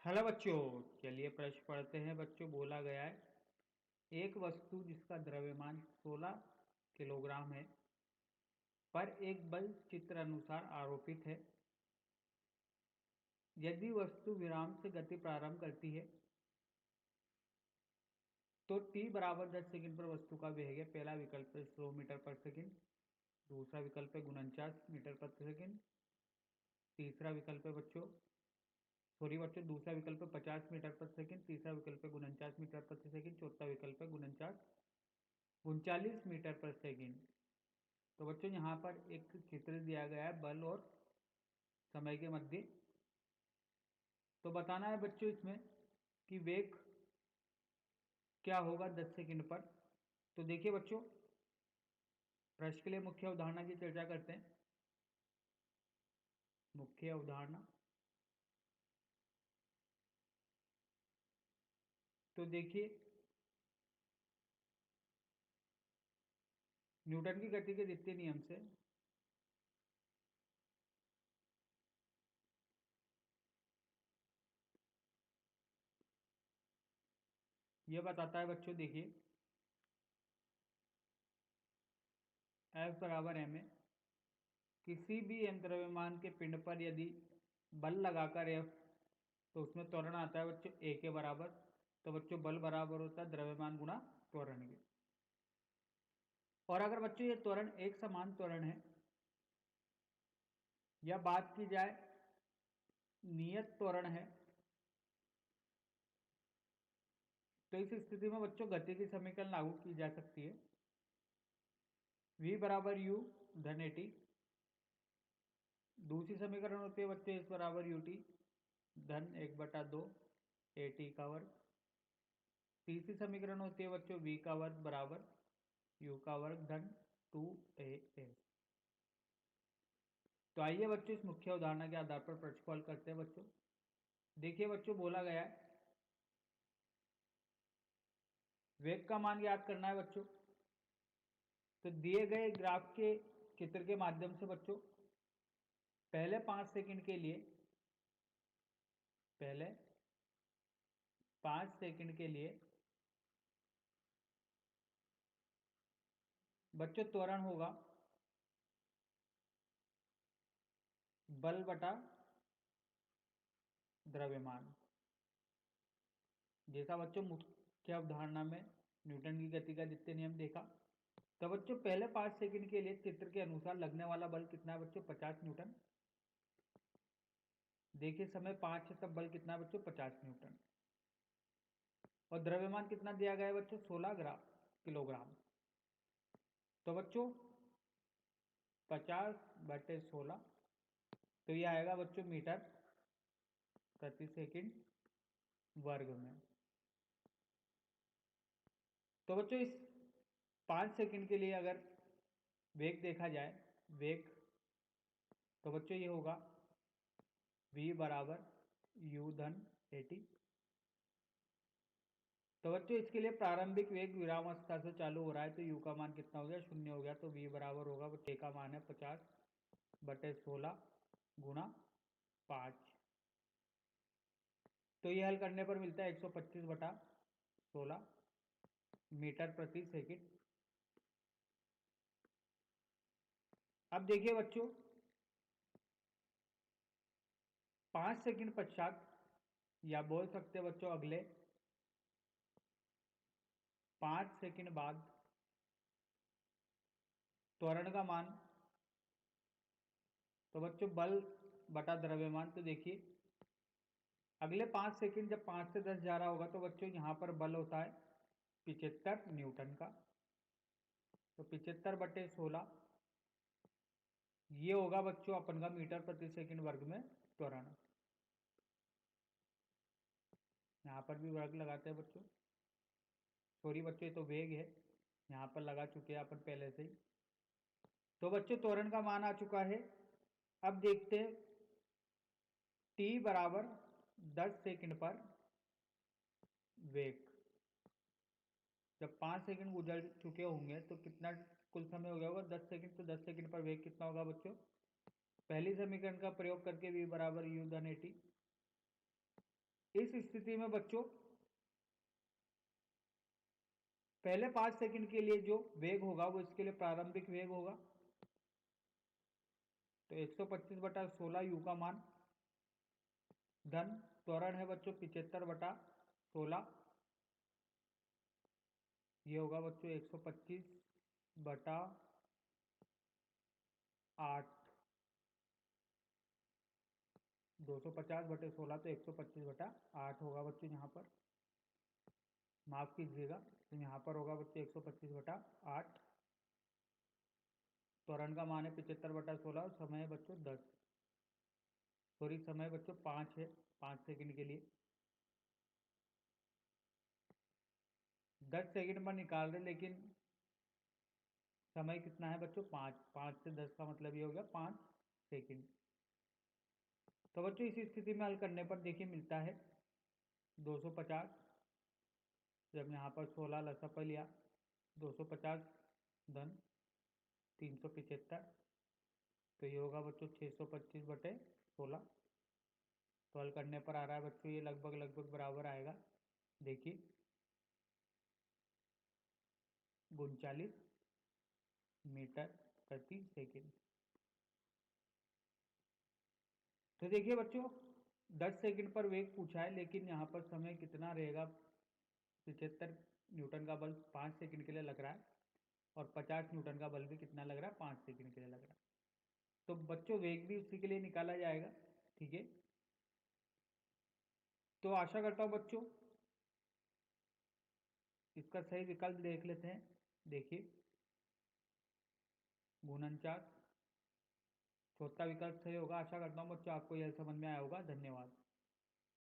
Hello बच्चों। चलिए प्रश्न पढ़ते हैं। बच्चों बोला गया है एक वस्तु जिसका द्रव्यमान 16 किलोग्राम है पर एक बल चित्र अनुसार आरोपित है। यदि वस्तु विराम से गति प्रारंभ करती है तो t बराबर 10 सेकंड पर वस्तु का वेग है। पहला विकल्प है 100 मीटर पर सेकंड, दूसरा विकल्प है 49 मीटर प्रति सेकंड, तीसरा विकल्प है बच्चों दूसरा विकल्प है 50 मीटर प्रति सेकंड, तीसरा विकल्प है 49 मीटर प्रति सेकंड, चौथा विकल्प है 39 मीटर पर सेकंड। तो बच्चों यहाँ पर एक चित्र दिया गया है बल और समय के मध्य। तो बताना है बच्चों इसमें कि वेग क्या होगा 10 सेकंड पर। तो देखिए बच्चों, प्रश्न के लिए मुख्य अवधारणा की चर्चा करते हैं। मुख्य अवधारणा, तो देखिए न्यूटन की गति के द्वितीय नियम से यह बताता है बच्चों, देखिए F बराबर m है। किसी भी m द्रव्यमान के पिंड पर यदि बल लगाकर F, तो उसमें त्वरण आता है बच्चों a के बराबर। तो बच्चों बल बराबर होता है द्रव्यमान गुणा त्वरण के। और अगर बच्चों ये त्वरण एक समान त्वरण है या बात की जाए नियत त्वरण है, तो इस स्थिति में बच्चों गति की समीकरण लागू की जा सकती है। v बराबर u धन एटी। दूसरी समीकरण होती है बच्चों s बराबर ut धन 1/2 एटी का वर्ग। तीसरी समीकरण होती है बच्चों v का वर्ग बराबर u का वर्ग धन 2as। तो आइए बच्चों इस मुख्य उदाहरण के आधार पर प्रश्न को हल करते हैं। बच्चों देखिए बच्चों, बोला गया है वेग का मान ज्ञात करना है बच्चों। तो दिए गए ग्राफ के चित्र के माध्यम से बच्चों पहले 5 सेकंड के लिए बच्चों त्वरण होगा बल बटा द्रव्यमान। जैसा बच्चों मुख्य अवधारणा में न्यूटन की गति का द्वितीय नियम देखा। तो बच्चों पहले 5 सेकंड के लिए चित्र के अनुसार लगने वाला बल कितना है बच्चों? 50 न्यूटन। देखिए समय 5 है तब बल कितना है बच्चों? 50 न्यूटन। और द्रव्यमान कितना दिया गया है बच्चों? 16 किलोग्राम। तो बच्चों 50/16, तो ये आएगा बच्चों मीटर प्रति सेकंड वर्ग में। तो बच्चों इस 5 सेकंड के लिए अगर वेग देखा जाए, वेग, तो बच्चों ये होगा v बराबर u धन एटी। तो बच्चों इसके लिए प्रारंभिक वेग विराम अवस्था से चालू हो रहा है, तो u का मान कितना हो गया? 0 हो गया। तो v बराबर होगा, a का मान है 50/16 गुणा 5। तो ये हल करने पर मिलता है 125/16 मीटर प्रति सेकंड। अब देखिए बच्चों 5 सेकंड पश्चात, या बोल सकते हैं बच्चों अगले 5 सेकंड बाद त्वरण का मान, तो बच्चों बल बटा द्रव्यमान। तो देखिए अगले 5 सेकंड जब 5 से 10 जा रहा होगा, तो बच्चों यहां पर बल होता है 75 न्यूटन का। तो 75/16 ये होगा बच्चों अपन का मीटर प्रति सेकंड वर्ग में त्वरण। यहाँ पर भी वर्ग लगाते हैं बच्चों, सॉरी बच्चों ये तो वेग है, यहाँ पर लगा चुके हैं अपन पहले से ही। तो बच्चों त्वरण का मान आ चुका है। अब देखते हैं t बराबर 10 सेकंड पर वेग। जब 5 सेकंड गुजर चुके होंगे तो कितना कुल समय हो गया होगा? 10 सेकंड। तो 10 सेकंड पर वेग कितना होगा बच्चों? पहली समीकरण का प्रयोग करके v बराबर u धन एटी इस स्थिति में बच्चों पहले 5 सेकंड के लिए जो वेग होगा वो इसके लिए प्रारंभिक वेग होगा। तो 125/16 यू का मान धन त्वरण है बच्चों 75/16, ये होगा बच्चों 125/8। 250/16 तो 125/8 होगा बच्चों यहाँ पर, माफ कीजिएगा। तो यहाँ पर होगा बच्चों 125/8। त्वरण का मान है 75/16 और समय है बच्चों 10, सॉरी समय बच्चों 5 है, 5 सेकंड के लिए। 10 सेकंड पर निकाल रहे, लेकिन समय कितना है बच्चों 5, 5 से 10 का मतलब ये हो गया 5 सेकंड। तो बच्चों इस स्थिति में हल करने पर देखिए मिलता है 250, जब यहाँ पर 16 लसापा लिया 250 धन 375, तो ये होगा बच्चों 625/16। तो हल करने पर आ रहा है बच्चों ये लगभग लगभग बराबर आएगा, देखिए 39 मीटर प्रति सेकंड। तो देखिए बच्चों 10 सेकंड पर वेग पूछा है, लेकिन यहाँ पर समय कितना रहेगा, 75 न्यूटन का बल 5 सेकंड के लिए लग रहा है और 50 न्यूटन का बल भी कितना लग रहा है 5 सेकंड के लिए लग रहा है। तो बच्चों वेग भी उसी के लिए निकाला जाएगा, ठीक है। तो आशा करता हूँ बच्चों इसका सही विकल्प देख लेते हैं। देखिए गुणनचार, चौथा विकल्प सही होगा। आशा करता हूँ बच्चों आपको यह समझ में आया होगा। धन्यवाद।